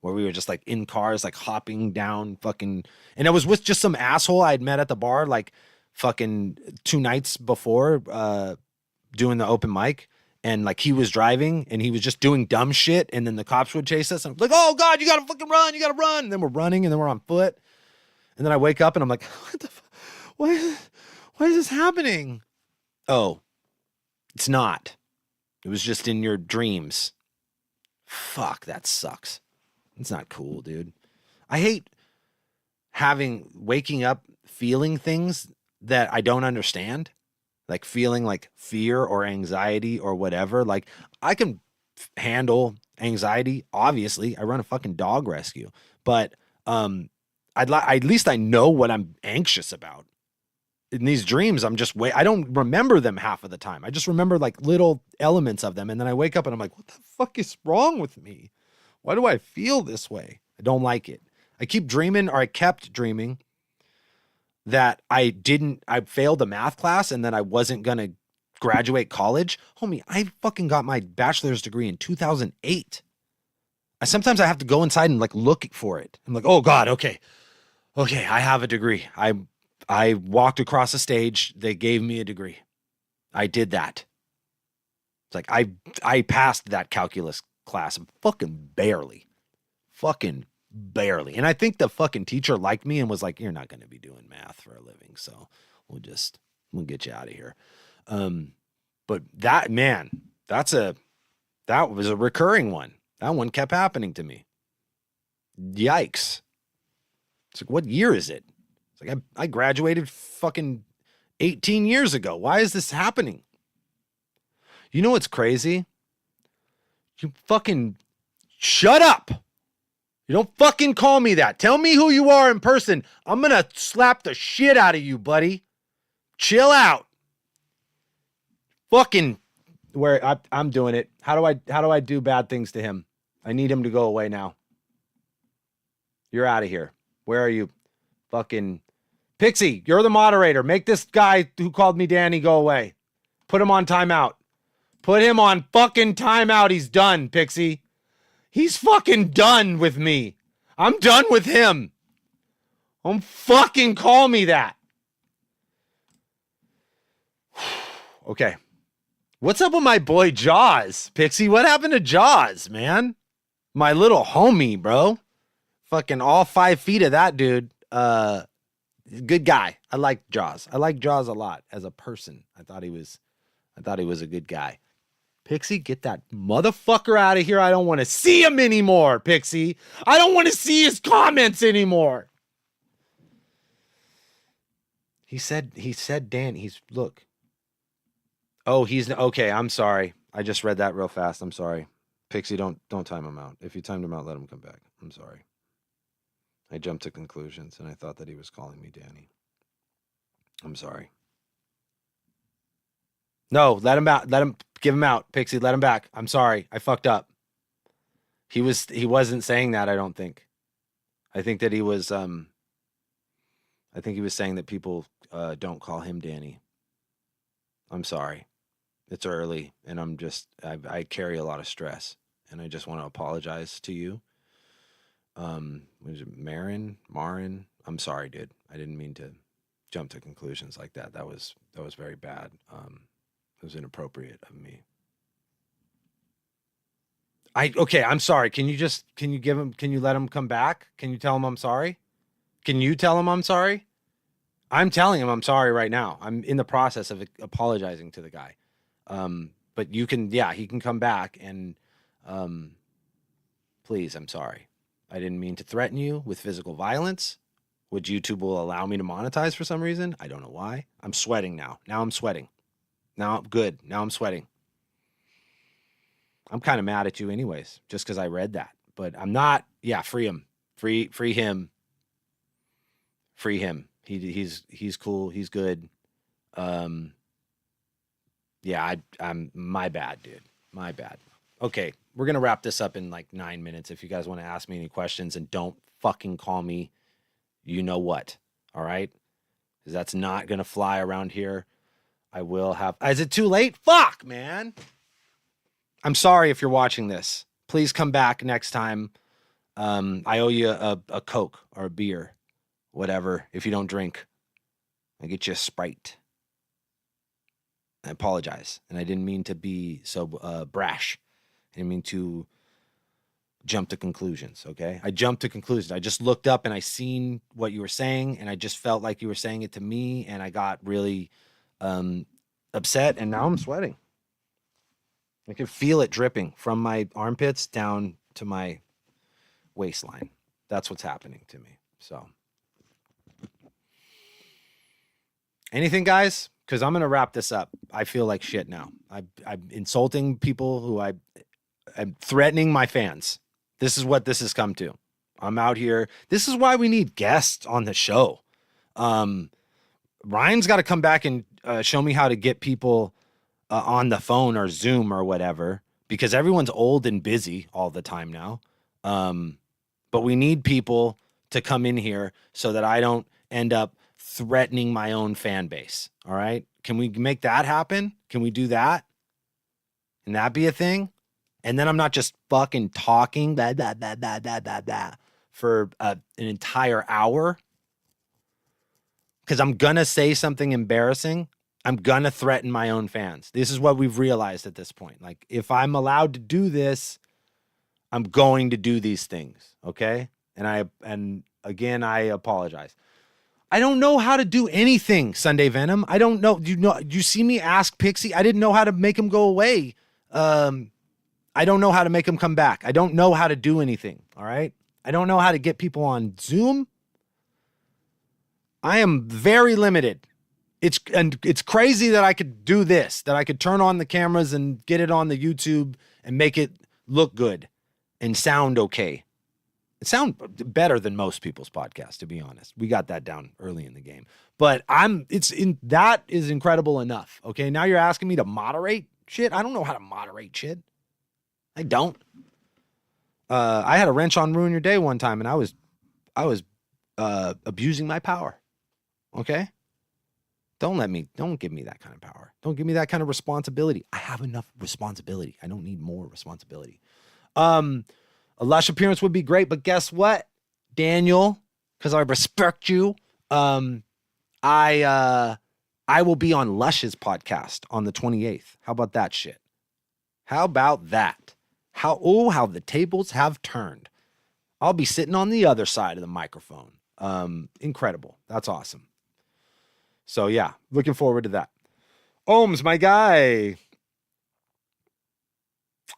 where we were just like in cars, like hopping down fucking, and it was with just some asshole I'd met at the bar, like fucking 2 nights before, doing the open mic. And like he was driving and he was just doing dumb shit. And then the cops would chase us. And I'm like, oh God, you got to fucking run. You got to run. And then we're running and then we're on foot. And then I wake up and I'm like, what the fuck? Why is this happening? Oh, it's not. It was just in your dreams. Fuck, that sucks. It's not cool, dude. I hate waking up feeling things that I don't understand. Like feeling like fear or anxiety or whatever. Like I can handle anxiety. Obviously, I run a fucking dog rescue, but at least I know what I'm anxious about. In these dreams, I don't remember them half of the time. I just remember like little elements of them, and then I wake up and I'm like, what the fuck is wrong with me? Why do I feel this way? I don't like it. I kept dreaming that I failed a math class and that I wasn't going to graduate college. Homie, I fucking got my bachelor's degree in 2008. Sometimes I have to go inside and like look for it. I'm like, oh God, okay, I have a degree. I walked across the stage. They gave me a degree. I did that. It's like I passed that calculus class fucking barely. And I think the fucking teacher liked me and was like, you're not going to be doing math for a living, so we'll get you out of here. But that, man, that was a recurring one. That one kept happening to me. Yikes. It's like, what year is it? It's like, I graduated fucking 18 years ago. Why is this happening? You know what's crazy? You fucking shut up. You don't fucking call me that. Tell me who you are in person. I'm going to slap the shit out of you, buddy. Chill out. Fucking I'm doing it. How do I do bad things to him? I need him to go away now. You're out of here. Where are you? Fucking Pixie, you're the moderator. Make this guy who called me Danny go away. Put him on timeout. Put him on fucking timeout. He's done, Pixie. He's fucking done with me. I'm done with him. Don't fucking call me that. Okay. What's up with my boy Jaws, Pixie? What happened to Jaws, man? My little homie, bro. Fucking all 5 feet of that dude. Good guy. I like Jaws. I like Jaws a lot as a person. I thought he was a good guy. Pixie, get that motherfucker out of here. I don't want to see him anymore, Pixie. I don't want to see his comments anymore. He said, Dan, look. Oh, he's okay. I'm sorry. I just read that real fast. I'm sorry. Pixie, don't time him out. If you timed him out, let him come back. I'm sorry. I jumped to conclusions and I thought that he was calling me Danny. I'm sorry. No, let him out. Give him out. Pixie, let him back. I'm sorry. I fucked up. He wasn't saying that, I don't think. I think that he was I think he was saying that people don't call him Danny. I'm sorry. It's early and I carry a lot of stress and I just want to apologize to you. Was it Marin? I'm sorry, dude. I didn't mean to jump to conclusions like that. That was very bad. It was inappropriate of me. Okay, I'm sorry. Can you let him come back? Can you tell him I'm sorry? Can you tell him I'm sorry? I'm telling him I'm sorry right now. I'm in the process of apologizing to the guy. But yeah, he can come back and, um, please, I'm sorry. I didn't mean to threaten you with physical violence, which YouTube will allow me to monetize for some reason. I don't know why. I'm sweating now. Now I'm sweating. Now I'm good. Now I'm sweating. I'm kind of mad at you anyways, just because I read that. But I'm not. Yeah, free him. Free him. Free him. He's cool. He's good. Um, yeah, I'm my bad, dude. My bad. Okay, we're gonna wrap this up in like 9 minutes. If you guys want to ask me any questions, and don't fucking call me, you know what? All right, because that's not gonna fly around here. I will have. Is it too late? Fuck, man. I'm sorry if you're watching this. Please come back next time. I owe you a Coke or a beer, whatever. If you don't drink, I'll get you a Sprite. I apologize. And I didn't mean to be so brash. I didn't mean to jump to conclusions, okay? I jumped to conclusions. I just looked up and I seen what you were saying, and I just felt like you were saying it to me, and I got really upset, and now I'm sweating. I can feel it dripping from my armpits down to my waistline. That's what's happening to me. So, anything, guys? Because I'm gonna wrap this up. I feel like shit now. I'm insulting people who I'm threatening my fans. This is what this has come to. I'm out here. This is why we need guests on the show. Ryan's got to come back and show me how to get people on the phone or Zoom or whatever, because everyone's old and busy all the time now. But we need people to come in here so that I don't end up threatening my own fan base. All right. Can we make that happen? Can we do that? Can that be a thing? And then I'm not just fucking talking blah, blah, blah, blah, blah, blah, blah, for an entire hour. Because I'm going to say something embarrassing. I'm going to threaten my own fans. This is what we've realized at this point. Like, if I'm allowed to do this, I'm going to do these things. Okay. And again, I apologize. I don't know how to do anything, Sunday Venom. I don't know. You see me ask Pixie? I didn't know how to make him go away. I don't know how to make him come back. I don't know how to do anything. All right. I don't know how to get people on Zoom. I am very limited. It's crazy that I could do this, that I could turn on the cameras and get it on the YouTube and make it look good and sound okay. It sounds better than most people's podcasts, to be honest. We got that down early in the game. But that is incredible enough. Okay, now you're asking me to moderate shit? I don't know how to moderate shit. I don't. I had a wrench on Ruin Your Day one time, and I was abusing my power. Okay? Don't give me that kind of power. Don't give me that kind of responsibility. I have enough responsibility. I don't need more responsibility. A Lush appearance would be great, but guess what, Daniel? Because I respect you. I will be on Lush's podcast on the 28th. How about that shit? How about that? How the tables have turned. I'll be sitting on the other side of the microphone. Incredible. That's awesome. So yeah, looking forward to that. Ohms, my guy.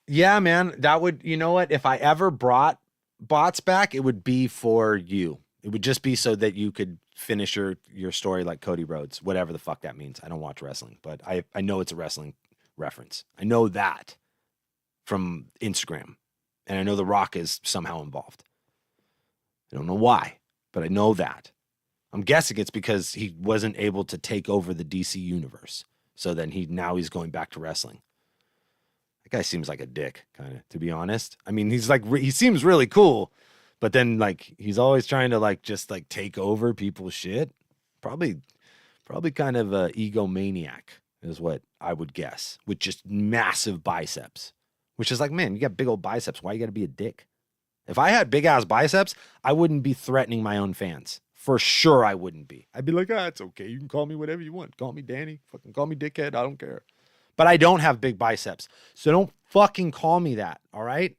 Yeah, man, that would, you know what? If I ever brought bots back, it would be for you. It would just be so that you could finish your story like Cody Rhodes, whatever the fuck that means. I don't watch wrestling, but I know it's a wrestling reference. I know that from Instagram, and I know The Rock is somehow involved. I don't know why, but I know that. I'm guessing it's because he wasn't able to take over the DC universe. So then now he's going back to wrestling. That guy seems like a dick, kind of, to be honest. I mean, he seems really cool, But then like he's always trying to like just like take over people's shit. Probably kind of a egomaniac is what I would guess, with just massive biceps. Which is like, man, you got big old biceps. Why you got to be a dick? If I had big ass biceps, I wouldn't be threatening my own fans. For sure, I wouldn't be. I'd be like, it's okay. You can call me whatever you want. Call me Danny. Fucking call me dickhead. I don't care. But I don't have big biceps. So don't fucking call me that. All right?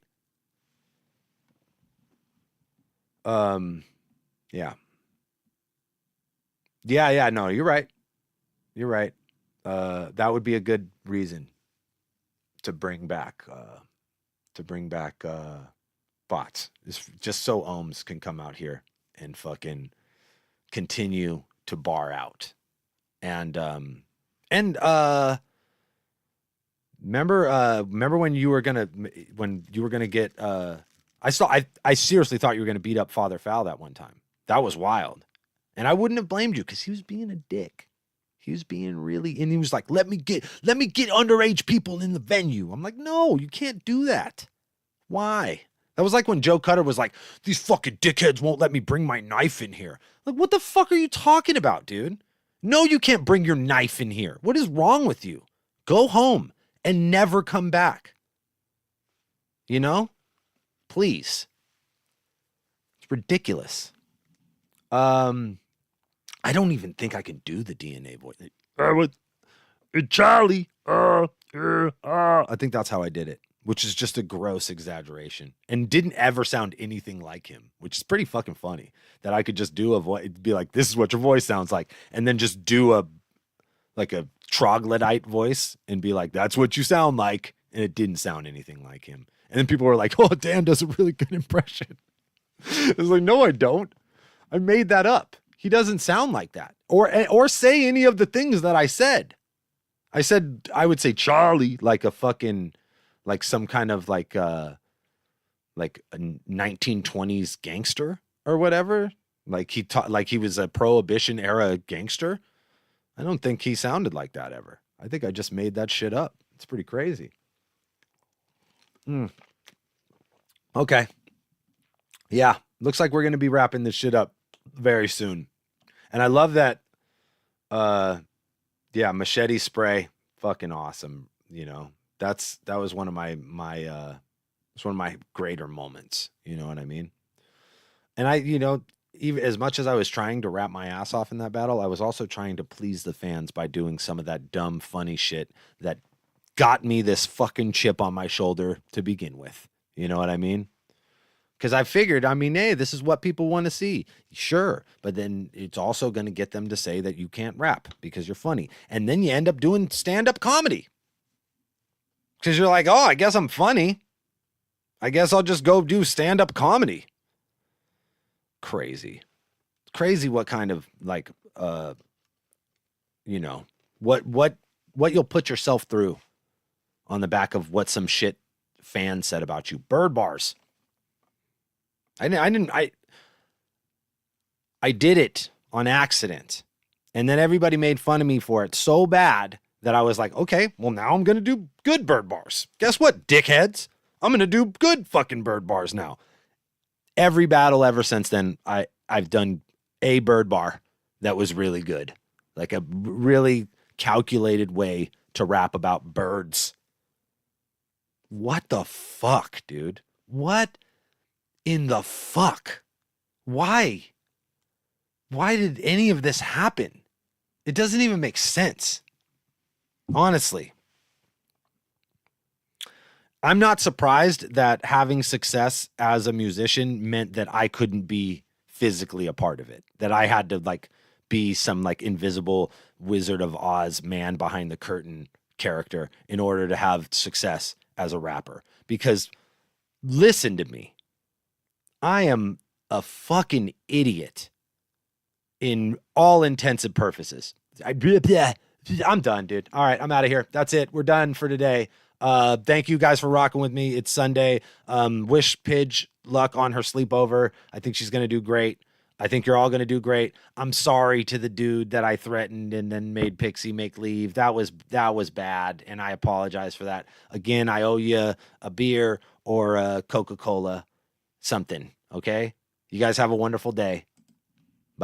Yeah. Yeah, no, you're right. You're right. That would be a good reason to bring back bots. Just so ohms can come out here and fucking continue to bar out. And remember when you were gonna get I seriously thought you were gonna beat up Father Foul that one time. That was wild. And I wouldn't have blamed you because he was being a dick. He was being really, and he was like, let me get underage people in the venue. I'm like, no, you can't do that. Why? That was like when Joe Cutter was like, these fucking dickheads won't let me bring my knife in here. Like, what the fuck are you talking about, dude? No, you can't bring your knife in here. What is wrong with you? Go home and never come back. You know? Please. It's ridiculous. I don't even think I can do the DNA voice. Charlie. I think that's how I did it, which is just a gross exaggeration and didn't ever sound anything like him, which is pretty fucking funny that I could just do a voice, be like, this is what your voice sounds like. And then just do a troglodyte voice and be like, that's what you sound like. And it didn't sound anything like him. And then people were like, oh, Dan does a really good impression. I was like, no, I don't. I made that up. He doesn't sound like that or say any of the things that I said. I said, I would say Charlie, like a fucking, like some kind of like a 1920s gangster or whatever. Like he was a Prohibition era gangster. I don't think he sounded like that ever. I think I just made that shit up. It's pretty crazy. Okay. Yeah. Looks like we're going to be wrapping this shit up very soon. And I love that. Machete spray. Fucking awesome. You know, that was one of my it's one of my greater moments. You know what I mean? And even as much as I was trying to wrap my ass off in that battle, I was also trying to please the fans by doing some of that dumb, funny shit that got me this fucking chip on my shoulder to begin with. You know what I mean? Because I figured, hey, this is what people want to see. Sure. But then it's also going to get them to say that you can't rap because you're funny. And then you end up doing stand-up comedy. Because you're like, oh, I guess I'm funny. I guess I'll just go do stand-up comedy. Crazy. Crazy what kind of, like, what you'll put yourself through on the back of what some shit fans said about you. Bird bars. I did it on accident. And then everybody made fun of me for it so bad that I was like, okay, well, now I'm going to do good bird bars. Guess what, dickheads? I'm going to do good fucking bird bars now. Every battle ever since then, I've done a bird bar that was really good. Like a really calculated way to rap about birds. What the fuck, dude? What in the fuck? Why? Why did any of this happen? It doesn't even make sense. Honestly. I'm not surprised that having success as a musician meant that I couldn't be physically a part of it. That I had to like be some like invisible Wizard of Oz man behind the curtain character in order to have success as a rapper. Because listen to me. I am a fucking idiot in all intents and purposes. I'm done, dude. All right, I'm out of here. That's it. We're done for today. Thank you guys for rocking with me. It's Sunday. Wish Pidge luck on her sleepover. I think she's going to do great. I think you're all going to do great. I'm sorry to the dude that I threatened and then made Pixie make leave. That was bad, and I apologize for that. Again, I owe you a beer or a Coca-Cola. Something. Okay. You guys have a wonderful day.